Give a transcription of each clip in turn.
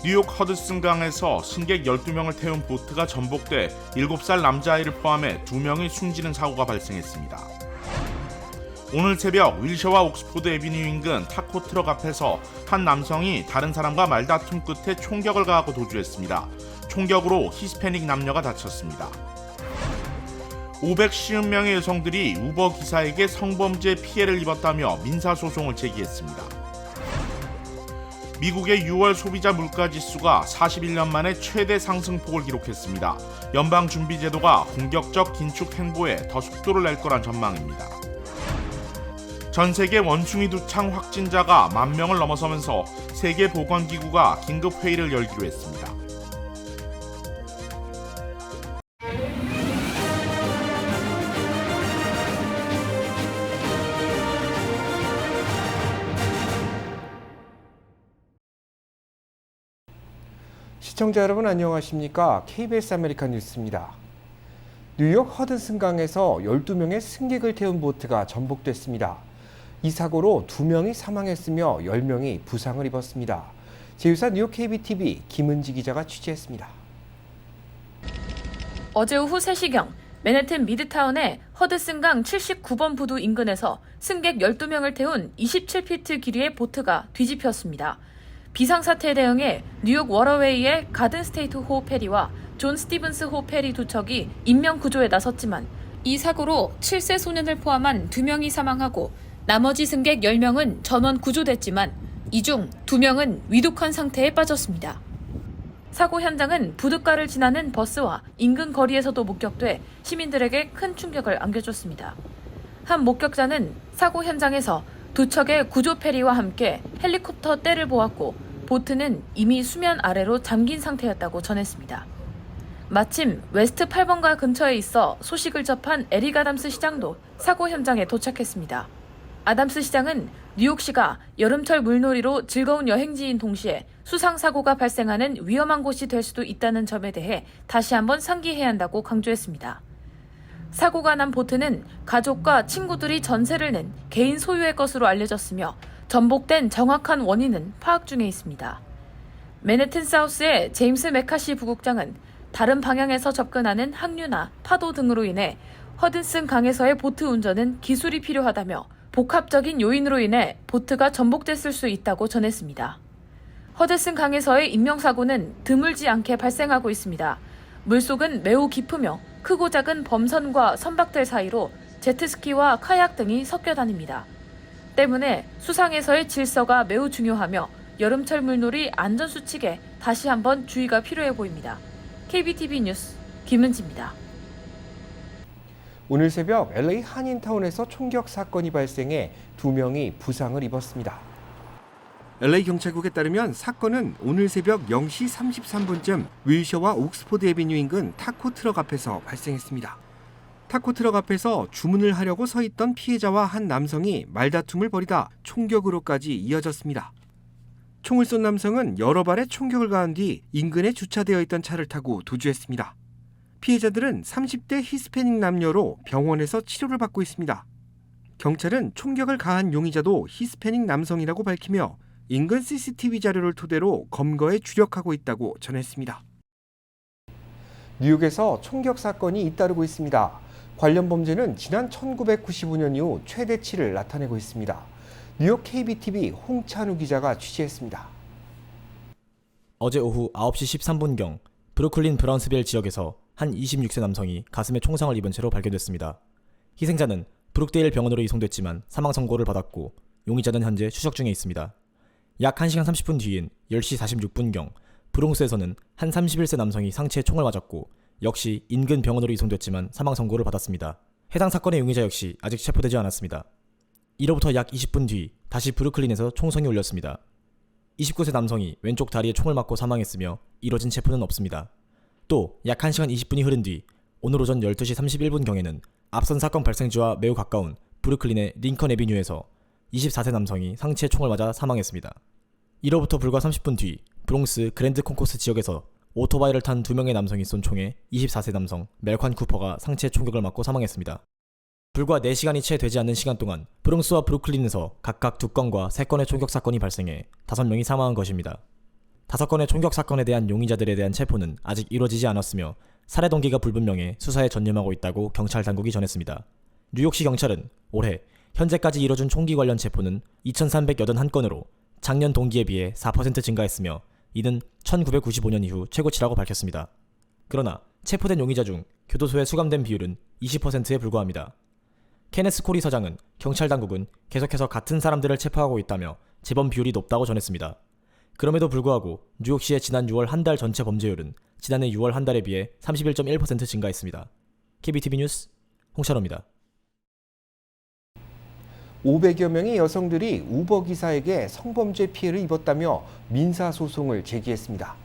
뉴욕 허드슨 강에서 승객 12명을 태운 보트가 전복돼 7살 남자아이를 포함해 2명이 숨지는 사고가 발생했습니다. 오늘 새벽 윌셔와 옥스포드 애비뉴 인근 타코 트럭 앞에서 한 남성이 다른 사람과 말다툼 끝에 총격을 가하고 도주했습니다. 총격으로 히스패닉 남녀가 다쳤습니다. 550명의 여성들이 우버 기사에게 성범죄 피해를 입었다며 민사소송을 제기했습니다. 미국의 6월 소비자 물가지수가 41년 만에 최대 상승폭을 기록했습니다. 연방준비제도가 공격적 긴축 행보에 더 속도를 낼 거란 전망입니다. 전 세계 원숭이 두창 확진자가 10,000명을 넘어서면서 세계보건기구가 긴급회의를 열기로 했습니다. 시청자 여러분 안녕하십니까? KBS 아메리칸 뉴스입니다. 뉴욕 허드슨강에서 12명의 승객을 태운 보트가 전복됐습니다. 이 사고로 2명이 사망했으며 10명이 부상을 입었습니다. 제휴사 뉴욕 KBTV 김은지 기자가 취재했습니다. 어제 오후 3시경 맨해튼 미드타운의 허드슨강 79번 부두 인근에서 승객 12명을 태운 27피트 길이의 보트가 뒤집혔습니다. 비상사태에 대응해 뉴욕 워러웨이의 가든 스테이트 호 페리와 존 스티븐스 호 페리 두 척이 인명구조에 나섰지만 이 사고로 7세 소년을 포함한 2명이 사망하고 나머지 승객 10명은 전원 구조됐지만 이 중 2명은 위독한 상태에 빠졌습니다. 사고 현장은 부둣가를 지나는 버스와 인근 거리에서도 목격돼 시민들에게 큰 충격을 안겨줬습니다. 한 목격자는 사고 현장에서 두 척의 구조 페리와 함께 헬리콥터 떼를 보았고 보트는 이미 수면 아래로 잠긴 상태였다고 전했습니다. 마침 웨스트 8번가 근처에 있어 소식을 접한 에릭 아담스 시장도 사고 현장에 도착했습니다. 아담스 시장은 뉴욕시가 여름철 물놀이로 즐거운 여행지인 동시에 수상사고가 발생하는 위험한 곳이 될 수도 있다는 점에 대해 다시 한번 상기해야 한다고 강조했습니다. 사고가 난 보트는 가족과 친구들이 전세를 낸 개인 소유의 것으로 알려졌으며 전복된 정확한 원인은 파악 중에 있습니다. 맨해튼 사우스의 제임스 메카시 부국장은 다른 방향에서 접근하는 항류나 파도 등으로 인해 허드슨 강에서의 보트 운전은 기술이 필요하다며 복합적인 요인으로 인해 보트가 전복됐을 수 있다고 전했습니다. 허드슨 강에서의 인명사고는 드물지 않게 발생하고 있습니다. 물속은 매우 깊으며 크고 작은 범선과 선박들 사이로 제트스키와 카약 등이 섞여 다닙니다. 때문에 수상에서의 질서가 매우 중요하며 여름철 물놀이 안전수칙에 다시 한번 주의가 필요해 보입니다. KBTV 뉴스 김은지입니다. 오늘 새벽 LA 한인타운에서 총격 사건이 발생해 2명이 부상을 입었습니다. LA 경찰국에 따르면 사건은 오늘 새벽 0시 33분쯤 윌셔와 옥스포드 애비뉴 인근 타코 트럭 앞에서 발생했습니다. 타코 트럭 앞에서 주문을 하려고 서 있던 피해자와 한 남성이 말다툼을 벌이다 총격으로까지 이어졌습니다. 총을 쏜 남성은 여러 발의 총격을 가한 뒤 인근에 주차되어 있던 차를 타고 도주했습니다. 피해자들은 30대 히스패닉 남녀로 병원에서 치료를 받고 있습니다. 경찰은 총격을 가한 용의자도 히스패닉 남성이라고 밝히며 인근 CCTV 자료를 토대로 검거에 주력하고 있다고 전했습니다. 뉴욕에서 총격 사건이 잇따르고 있습니다. 관련 범죄는 지난 1995년 이후 최대치를 나타내고 있습니다. 뉴욕 KBTV 홍찬우 기자가 취재했습니다. 어제 오후 9시 13분경 브루클린 브라운스빌 지역에서 한 26세 남성이 가슴에 총상을 입은 채로 발견됐습니다. 희생자는 브룩데일 병원으로 이송됐지만 사망 선고를 받았고 용의자는 현재 추적 중에 있습니다. 약 1시간 30분 뒤인 10시 46분경 브롱스에서는 한 31세 남성이 상체에 총을 맞았고 역시 인근 병원으로 이송됐지만 사망 선고를 받았습니다. 해당 사건의 용의자 역시 아직 체포되지 않았습니다. 이로부터 약 20분 뒤 다시 브루클린에서 총성이 울렸습니다. 29세 남성이 왼쪽 다리에 총을 맞고 사망했으며 이뤄진 체포는 없습니다. 또 약 1시간 20분이 흐른 뒤 오늘 오전 12시 31분경에는 앞선 사건 발생지와 매우 가까운 브루클린의 링컨 애비뉴에서 24세 남성이 상체에 총을 맞아 사망했습니다. 이로부터 불과 30분 뒤 브롱스 그랜드 콘코스 지역에서 오토바이를 탄 2명의 남성이 쏜 총에 24세 남성 멜관 쿠퍼가 상체에 총격을 맞고 사망했습니다. 불과 4시간이 채 되지 않는 시간 동안 브롱스와 브루클린에서 각각 2건과 3건의 총격 사건이 발생해 5명이 사망한 것입니다. 5건의 총격 사건에 대한 용의자들에 대한 체포는 아직 이루어지지 않았으며 살해 동기가 불분명해 수사에 전념하고 있다고 경찰 당국이 전했습니다. 뉴욕시 경찰은 올해 현재까지 이뤄준 총기 관련 체포는 2,381건으로 작년 동기에 비해 4% 증가했으며 이는 1995년 이후 최고치라고 밝혔습니다. 그러나 체포된 용의자 중 교도소에 수감된 비율은 20%에 불과합니다. 케네스 코리 서장은 경찰 당국은 계속해서 같은 사람들을 체포하고 있다며 재범 비율이 높다고 전했습니다. 그럼에도 불구하고 뉴욕시의 지난 6월 한 달 전체 범죄율은 지난해 6월 한 달에 비해 31.1% 증가했습니다. KBTV 뉴스 홍찬호입니다. 500여 명의 여성들이 우버 기사에게 성범죄 피해를 입었다며 민사소송을 제기했습니다.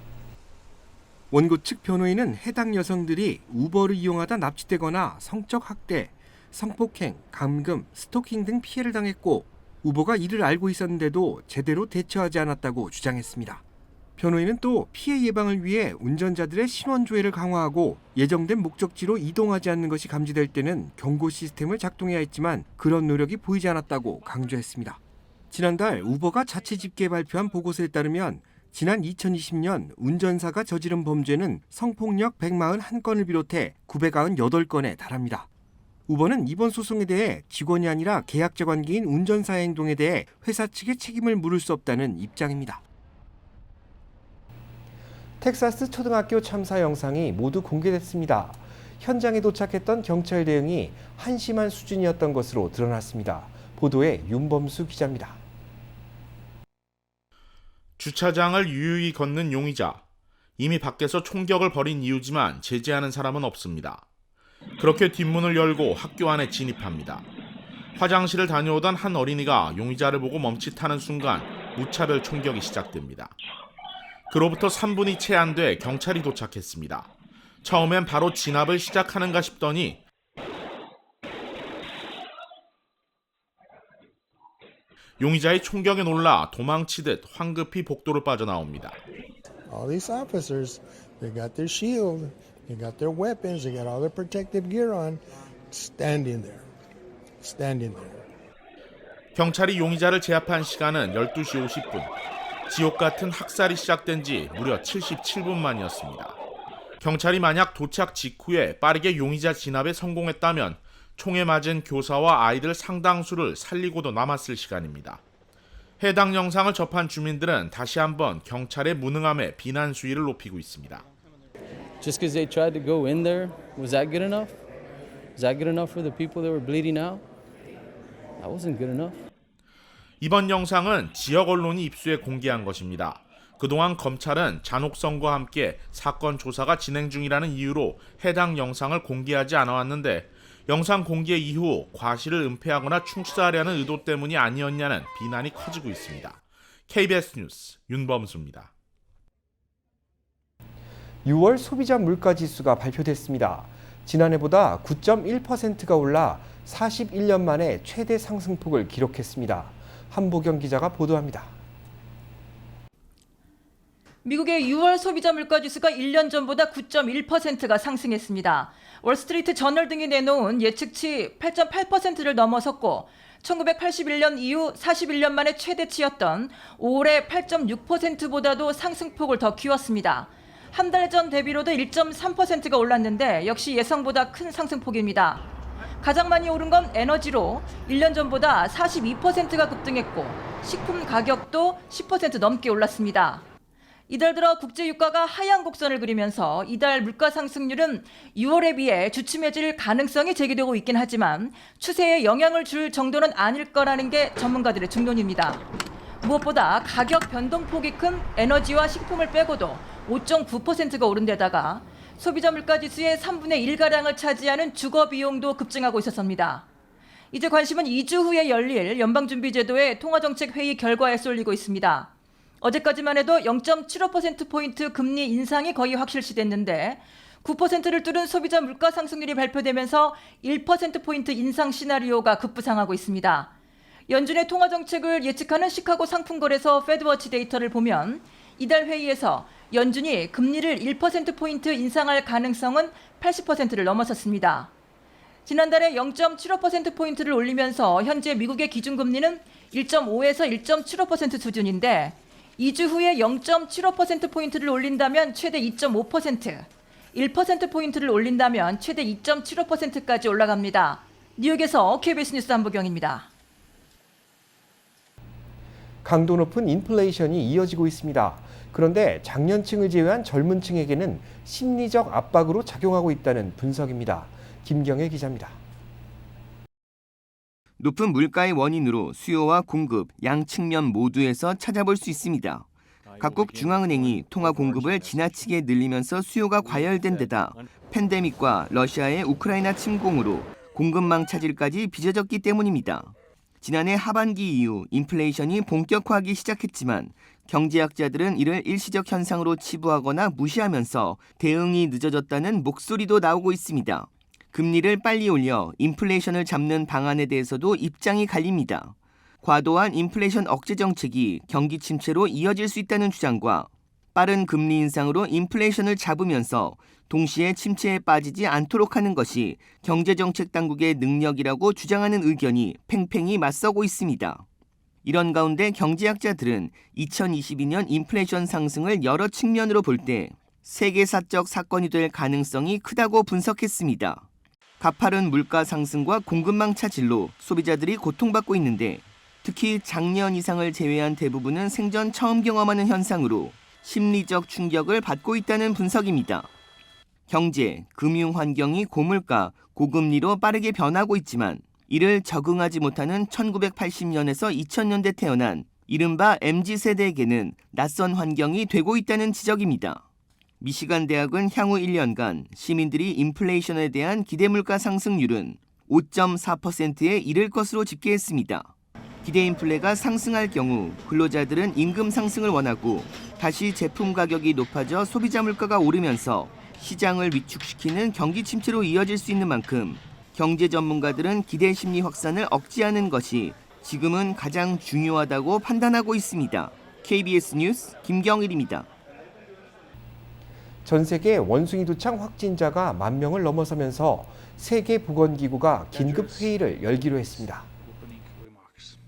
원고 측 변호인은 해당 여성들이 우버를 이용하다 납치되거나 성적 학대, 성폭행, 감금, 스토킹 등 피해를 당했고 우버가 이를 알고 있었는데도 제대로 대처하지 않았다고 주장했습니다. 변호인은 또 피해 예방을 위해 운전자들의 신원 조회를 강화하고 예정된 목적지로 이동하지 않는 것이 감지될 때는 경고 시스템을 작동해야 했지만 그런 노력이 보이지 않았다고 강조했습니다. 지난달 우버가 자체 집계에 발표한 보고서에 따르면 지난 2020년 운전사가 저지른 범죄는 성폭력 141건을 비롯해 998건에 달합니다. 우버는 이번 소송에 대해 직원이 아니라 계약자 관계인 운전사의 행동에 대해 회사 측의 책임을 물을 수 없다는 입장입니다. 텍사스 초등학교 참사 영상이 모두 공개됐습니다. 현장에 도착했던 경찰 대응이 한심한 수준이었던 것으로 드러났습니다. 보도에 윤범수 기자입니다. 주차장을 유유히 걷는 용의자. 이미 밖에서 총격을 벌인 이유지만 제지하는 사람은 없습니다. 그렇게 뒷문을 열고 학교 안에 진입합니다. 화장실을 다녀오던 한 어린이가 용의자를 보고 멈칫하는 순간 무차별 총격이 시작됩니다. 그로부터 3분이 채 안 돼 경찰이 도착했습니다. 처음엔 바로 진압을 시작하는가 싶더니 용의자의 총격에 놀라 도망치듯 황급히 복도를 빠져나옵니다. All these officers, they got their shield, they got their weapons, they got all their protective gear on, standing there. 경찰이 용의자를 제압한 시간은 12시 50분. 지옥 같은 학살이 시작된 지 무려 77분 만이었습니다. 경찰이 만약 도착 직후에 빠르게 용의자 진압에 성공했다면 총에 맞은 교사와 아이들 상당수를 살리고도 남았을 시간입니다. 해당 영상을 접한 주민들은 다시 한번 경찰의 무능함에 비난 수위를 높이고 있습니다. Just because they tried to go in there, was that good enough? Was that good enough for the people that were bleeding out? That wasn't good enough. 이번 영상은 지역 언론이 입수해 공개한 것입니다. 그동안 검찰은 잔혹성과 함께 사건 조사가 진행 중이라는 이유로 해당 영상을 공개하지 않아왔는데 영상 공개 이후 과실을 은폐하거나 축소하려는 의도 때문이 아니었냐는 비난이 커지고 있습니다. KBS 뉴스 윤범수입니다. 6월 소비자 물가지수가 발표됐습니다. 지난해보다 9.1%가 올라 41년 만에 최대 상승폭을 기록했습니다. 한보경 기자가 보도합니다. 미국의 6월 소비자 물가지수가 1년 전보다 9.1%가 상승했습니다. 월스트리트 저널 등이 내놓은 예측치 8.8%를 넘어섰고 1981년 이후 41년 만에 최대치였던 5월의 8.6%보다도 상승폭을 더 키웠습니다. 한 달 전 대비로도 1.3%가 올랐는데 역시 예상보다 큰 상승폭입니다. 가장 많이 오른 건 에너지로 1년 전보다 42%가 급등했고 식품 가격도 10% 넘게 올랐습니다. 이달 들어 국제 유가가 하향 곡선을 그리면서 이달 물가 상승률은 6월에 비해 주춤해질 가능성이 제기되고 있긴 하지만 추세에 영향을 줄 정도는 아닐 거라는 게 전문가들의 중론입니다. 무엇보다 가격 변동폭이 큰 에너지와 식품을 빼고도 5.9%가 오른 데다가 소비자 물가지수의 3분의 1가량을 차지하는 주거 비용도 급증하고 있었습니다. 이제 관심은 2주 후에 열릴 연방준비제도의 통화정책회의 결과에 쏠리고 있습니다. 어제까지만 해도 0.75%포인트 금리 인상이 거의 확실시됐는데 9%를 뚫은 소비자 물가 상승률이 발표되면서 1%포인트 인상 시나리오가 급부상하고 있습니다. 연준의 통화정책을 예측하는 시카고 상품거래소 페드워치 데이터를 보면 이달 회의에서 연준이 금리를 1%포인트 인상할 가능성은 80%를 넘어섰습니다. 지난달에 0.75%포인트를 올리면서 현재 미국의 기준금리는 1.5에서 1.75% 수준인데 2주 후에 0.75%포인트를 올린다면 최대 2.5%, 1%포인트를 올린다면 최대 2.75%까지 올라갑니다. 뉴욕에서 KBS 뉴스 안보경입니다. 강도 높은 인플레이션이 이어지고 있습니다. 그런데 장년층을 제외한 젊은 층에게는 심리적 압박으로 작용하고 있다는 분석입니다. 김경일 기자입니다. 높은 물가의 원인으로 수요와 공급, 양 측면 모두에서 찾아볼 수 있습니다. 각국 중앙은행이 통화 공급을 지나치게 늘리면서 수요가 과열된 데다 팬데믹과 러시아의 우크라이나 침공으로 공급망 차질까지 빚어졌기 때문입니다. 지난해 하반기 이후 인플레이션이 본격화하기 시작했지만 경제학자들은 이를 일시적 현상으로 치부하거나 무시하면서 대응이 늦어졌다는 목소리도 나오고 있습니다. 금리를 빨리 올려 인플레이션을 잡는 방안에 대해서도 입장이 갈립니다. 과도한 인플레이션 억제 정책이 경기 침체로 이어질 수 있다는 주장과 빠른 금리 인상으로 인플레이션을 잡으면서 동시에 침체에 빠지지 않도록 하는 것이 경제정책 당국의 능력이라고 주장하는 의견이 팽팽히 맞서고 있습니다. 이런 가운데 경제학자들은 2022년 인플레이션 상승을 여러 측면으로 볼 때 세계사적 사건이 될 가능성이 크다고 분석했습니다. 가파른 물가 상승과 공급망 차질로 소비자들이 고통받고 있는데 특히 작년 이상을 제외한 대부분은 생전 처음 경험하는 현상으로 심리적 충격을 받고 있다는 분석입니다. 경제, 금융 환경이 고물가, 고금리로 빠르게 변하고 있지만 이를 적응하지 못하는 1980년에서 2000년대 태어난 이른바 MZ세대에게는 낯선 환경이 되고 있다는 지적입니다. 미시간 대학은 향후 1년간 시민들이 인플레이션에 대한 기대물가 상승률은 5.4%에 이를 것으로 집계했습니다. 기대 인플레가 상승할 경우 근로자들은 임금 상승을 원하고 다시 제품 가격이 높아져 소비자 물가가 오르면서 시장을 위축시키는 경기 침체로 이어질 수 있는 만큼 경제 전문가들은 기대 심리 확산을 억제하는 것이 지금은 가장 중요하다고 판단하고 있습니다. KBS 뉴스 김경일입니다. 전 세계 원숭이 두창 확진자가 10,000명을 넘어서면서 세계보건기구가 긴급 회의를 열기로 했습니다.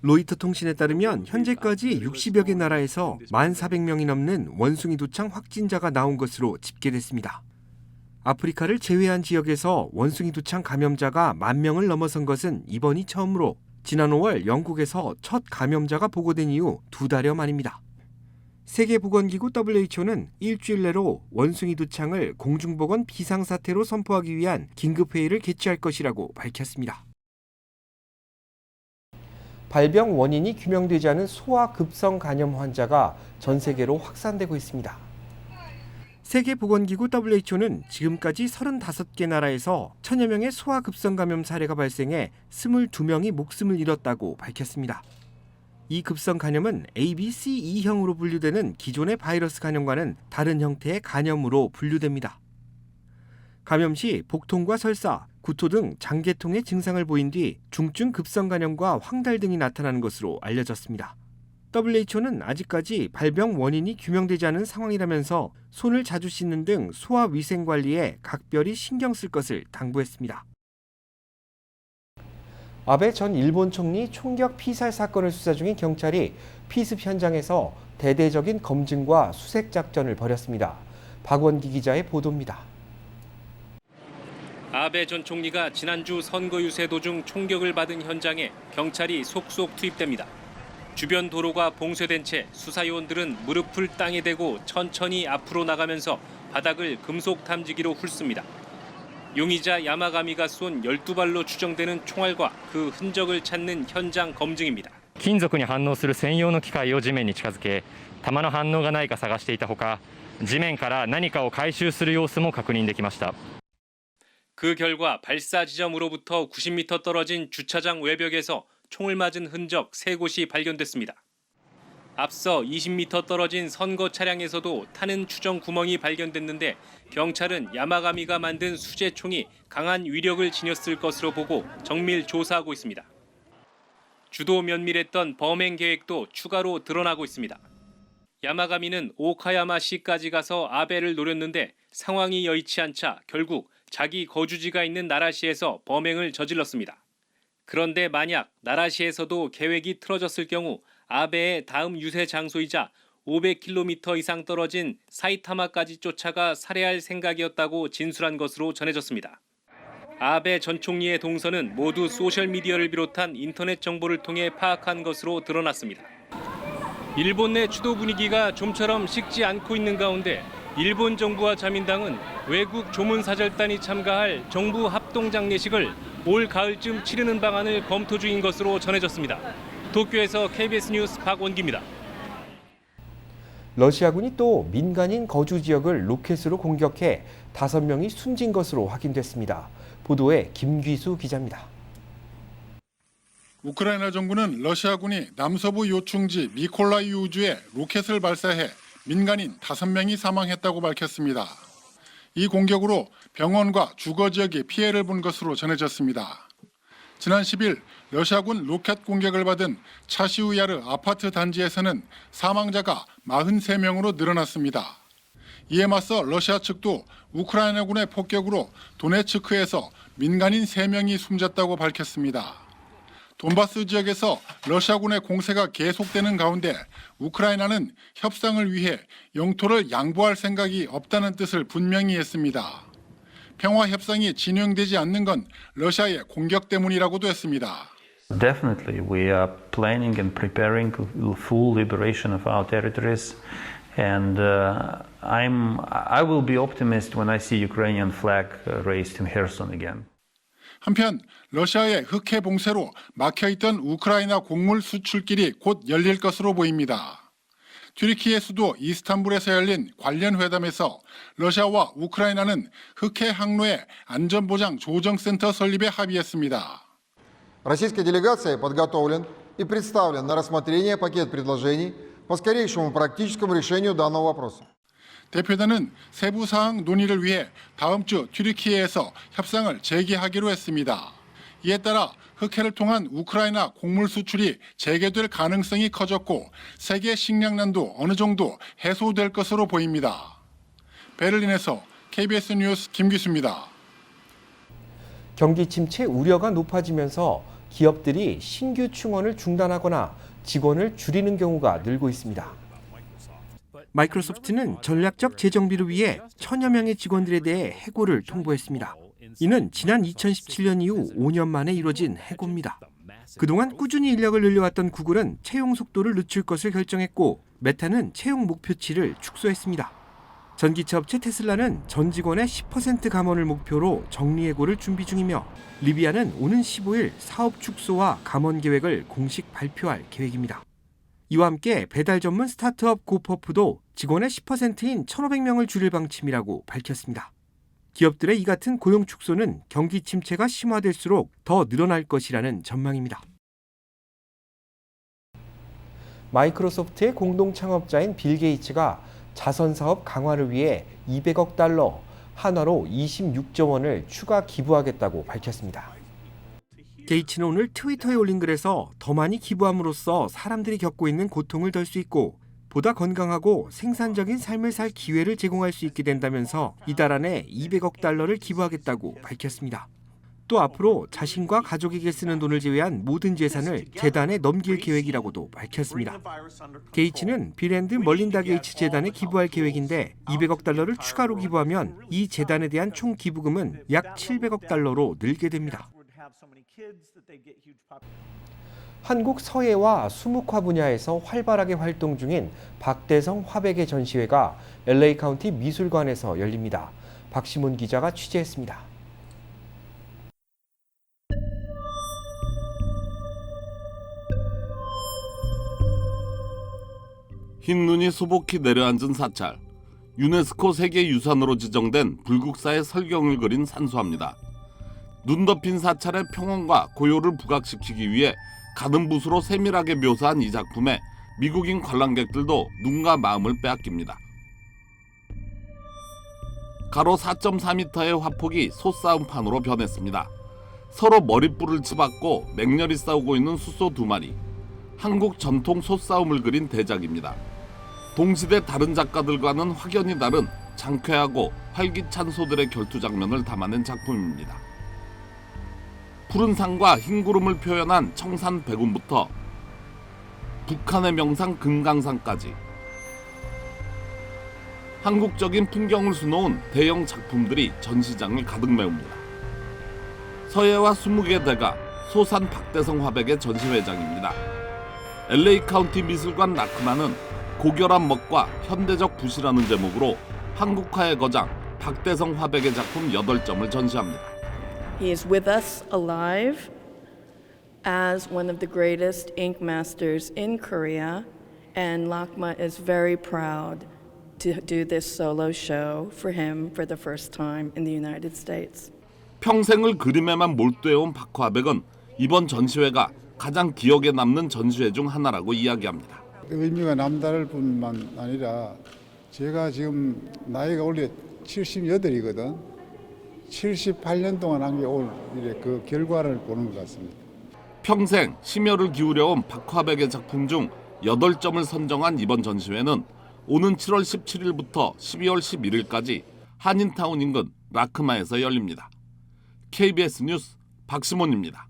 로이터 통신에 따르면 현재까지 60여 개 나라에서 1,400명이 넘는 원숭이 두창 확진자가 나온 것으로 집계됐습니다. 아프리카를 제외한 지역에서 원숭이 두창 감염자가 10,000명을 넘어선 것은 이번이 처음으로 지난 5월 영국에서 첫 감염자가 보고된 이후 2달여 만입니다. 세계보건기구 WHO는 일주일 내로 원숭이 두창을 공중보건 비상사태로 선포하기 위한 긴급회의를 개최할 것이라고 밝혔습니다. 발병 원인이 규명되지 않은 소아급성 간염 환자가 전 세계로 확산되고 있습니다. 세계보건기구 WHO는 지금까지 35개 나라에서 1,000여 명의 소아급성 감염 사례가 발생해 22명이 목숨을 잃었다고 밝혔습니다. 이 급성 간염은 ABCE형으로 분류되는 기존의 바이러스 간염과는 다른 형태의 간염으로 분류됩니다. 감염 시 복통과 설사, 구토 등 장계통의 증상을 보인 뒤 중증 급성 간염과 황달 등이 나타나는 것으로 알려졌습니다. WHO는 아직까지 발병 원인이 규명되지 않은 상황이라면서 손을 자주 씻는 등 소아 위생 관리에 각별히 신경 쓸 것을 당부했습니다. 아베 전 일본 총리 총격 피살 사건을 수사 중인 경찰이 피습 현장에서 대대적인 검증과 수색 작전을 벌였습니다. 박원기 기자의 보도입니다. 아베 전 총리가 지난주 선거 유세 도중 총격을 받은 현장에 경찰이 속속 투입됩니다. 주변 도로가 봉쇄된 채 수사요원들은 무릎을 땅에 대고 천천히 앞으로 나가면서 바닥을 금속 탐지기로 훑습니다. 용의자 야마가미가 쏜 12발로 추정되는 총알과 그 흔적을 찾는 현장 검증입니다. 金属に反応する専用の機械を地面に近づけ、弾の反応がないか探していたほか、地面から何かを回収する様子も確認できました。 그 결과 발사 지점으로부터 90m 떨어진 주차장 외벽에서 총을 맞은 흔적 3곳이 발견됐습니다. 앞서 20m 떨어진 선거 차량에서도 타는 추정 구멍이 발견됐는데 경찰은 야마가미가 만든 수제총이 강한 위력을 지녔을 것으로 보고 정밀 조사하고 있습니다. 주도 면밀했던 범행 계획도 추가로 드러나고 있습니다. 야마가미는 오카야마시까지 가서 아베를 노렸는데 상황이 여의치 않자 결국 자기 거주지가 있는 나라시에서 범행을 저질렀습니다. 그런데 만약 나라시에서도 계획이 틀어졌을 경우 아베의 다음 유세 장소이자 500km 이상 떨어진 사이타마까지 쫓아가 살해할 생각이었다고 진술한 것으로 전해졌습니다. 아베 전 총리의 동선은 모두 소셜미디어를 비롯한 인터넷 정보를 통해 파악한 것으로 드러났습니다. 일본 내 추도 분위기가 좀처럼 식지 않고 있는 가운데 일본 정부와 자민당은 외국 조문사절단이 참가할 정부 합동장례식을 올 가을쯤 치르는 방안을 검토 중인 것으로 전해졌습니다. 도쿄에서 KBS 뉴스 박원기입니다. 러시아군이 또 민간인 거주 지역을 로켓으로 공격해 5명이 숨진 것으로 확인됐습니다. 보도에 김귀수 기자입니다. 우크라이나 정부는 러시아군이 남서부 요충지 미콜라이우주에 로켓을 발사해 민간인 5명이 사망했다고 밝혔습니다. 이 공격으로 병원과 주거 지역이 피해를 본 것으로 전해졌습니다. 지난 10일 러시아군 로켓 공격을 받은 차시우야르 아파트 단지에서는 사망자가 43명으로 늘어났습니다. 이에 맞서 러시아 측도 우크라이나군의 폭격으로 도네츠크에서 민간인 3명이 숨졌다고 밝혔습니다. 돈바스 지역에서 러시아군의 공세가 계속되는 가운데 우크라이나는 협상을 위해 영토를 양보할 생각이 없다는 뜻을 분명히 했습니다. 평화 협상이 진행되지 않는 건 러시아의 공격 때문이라고도 했습니다. Definitely, we are planning and preparing full liberation of our territories, and I will be optimistic when I see Ukrainian flag raised in Kherson again. 한편 러시아의 흑해 봉쇄로 막혀있던 우크라이나 곡물 수출길이 곧 열릴 것으로 보입니다. 튀르키예 수도 이스탄불에서 열린 관련 회담에서 러시아와 우크라이나는 흑해 항로의 안전보장 조정센터 설립에 합의했습니다. Российской делегацией подготовлен и представлен на рассмотрение пакет предложений по скорейшему практическому решению данного вопроса. 대표단은 세부 사항 논의를 위해 다음 주 튀르키예에서 협상을 재개하기로 했습니다. 이에 따라 흑해를 통한 우크라이나 곡물 수출이 재개될 가능성이 커졌고 세계 식량난도 어느 정도 해소될 것으로 보입니다. 베를린에서 KBS 뉴스 김기수입니다. 경기 침체 우려가 높아지면서 기업들이 신규 충원을 중단하거나 직원을 줄이는 경우가 늘고 있습니다. 마이크로소프트는 전략적 재정비를 위해 1000여 명의 직원들에 대해 해고를 통보했습니다. 이는 지난 2017년 이후 5년 만에 이뤄진 해고입니다. 그동안 꾸준히 인력을 늘려왔던 구글은 채용 속도를 늦출 것을 결정했고 메타는 채용 목표치를 축소했습니다. 전기차 업체 테슬라는 전 직원의 10% 감원을 목표로 정리해고를 준비 중이며 리비아는 오는 15일 사업 축소와 감원 계획을 공식 발표할 계획입니다. 이와 함께 배달 전문 스타트업 고퍼프도 직원의 10%인 1,500명을 줄일 방침이라고 밝혔습니다. 기업들의 이 같은 고용 축소는 경기 침체가 심화될수록 더 늘어날 것이라는 전망입니다. 마이크로소프트의 공동 창업자인 빌 게이츠가 자선 사업 강화를 위해 200억 달러, 한화로 26조 원을 추가 기부하겠다고 밝혔습니다. 게이츠는 오늘 트위터에 올린 글에서 더 많이 기부함으로써 사람들이 겪고 있는 고통을 덜 수 있고 보다 건강하고 생산적인 삶을 살 기회를 제공할 수 있게 된다면서 이달 안에 200억 달러를 기부하겠다고 밝혔습니다. 또 앞으로 자신과 가족에게 쓰는 돈을 제외한 모든 재산을 재단에 넘길 계획이라고도 밝혔습니다. 게이츠는 빌 앤드 멀린다 게이츠 재단에 기부할 계획인데 200억 달러를 추가로 기부하면 이 재단에 대한 총 기부금은 약 700억 달러로 늘게 됩니다. 한국 서예와 수묵화 분야에서 활발하게 활동 중인 박대성 화백의 전시회가 LA 카운티 미술관에서 열립니다. 박시문 기자가 취재했습니다. 흰눈이 수북히 내려앉은 사찰. 유네스코 세계유산으로 지정된 불국사의 설경을 그린 산수화입니다. 눈 덮인 사찰의 평온과 고요를 부각시키기 위해 가든 붓으로 세밀하게 묘사한 이 작품에 미국인 관람객들도 눈과 마음을 빼앗깁니다. 가로 4.4m의 화폭이 솥싸움판으로 변했습니다. 서로 머릿불을 치받고 맹렬히 싸우고 있는 숫소 2마리. 한국 전통 솥싸움을 그린 대작입니다. 동시대 다른 작가들과는 확연히 다른 장쾌하고 활기찬 소들의 결투 장면을 담아낸 작품입니다. 푸른 산과 흰 구름을 표현한 청산 백운부터 북한의 명산 금강산까지 한국적인 풍경을 수놓은 대형 작품들이 전시장을 가득 메웁니다. 서예와 20개 대가 소산 박대성 화백의 전시회장입니다. LA 카운티 미술관 라크마는 고결한 멋과 현대적 붓이라는 제목으로 한국화의 거장 박대성 화백의 작품 8점을 전시합니다. He is with us alive as one of the greatest ink masters in Korea, and LACMA is very proud to do this solo show for him for the first time in the United States. 평생을 그림에만 몰두해온 박화백은 이번 전시회가 가장 기억에 남는 전시회 중 하나라고 이야기합니다. 의미가 남다를 뿐만 아니라 제가 지금 나이가 원래 78이거든. 78년 동안 한 게 올 그 결과를 보는 것 같습니다. 평생 심혈을 기울여온 박화백의 작품 중 8점을 선정한 이번 전시회는 오는 7월 17일부터 12월 11일까지 한인타운 인근 라크마에서 열립니다. KBS 뉴스 박시몬입니다.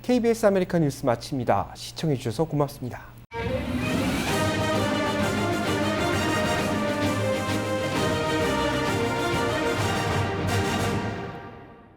KBS 아메리카 뉴스 마칩니다. 시청해주셔서 고맙습니다.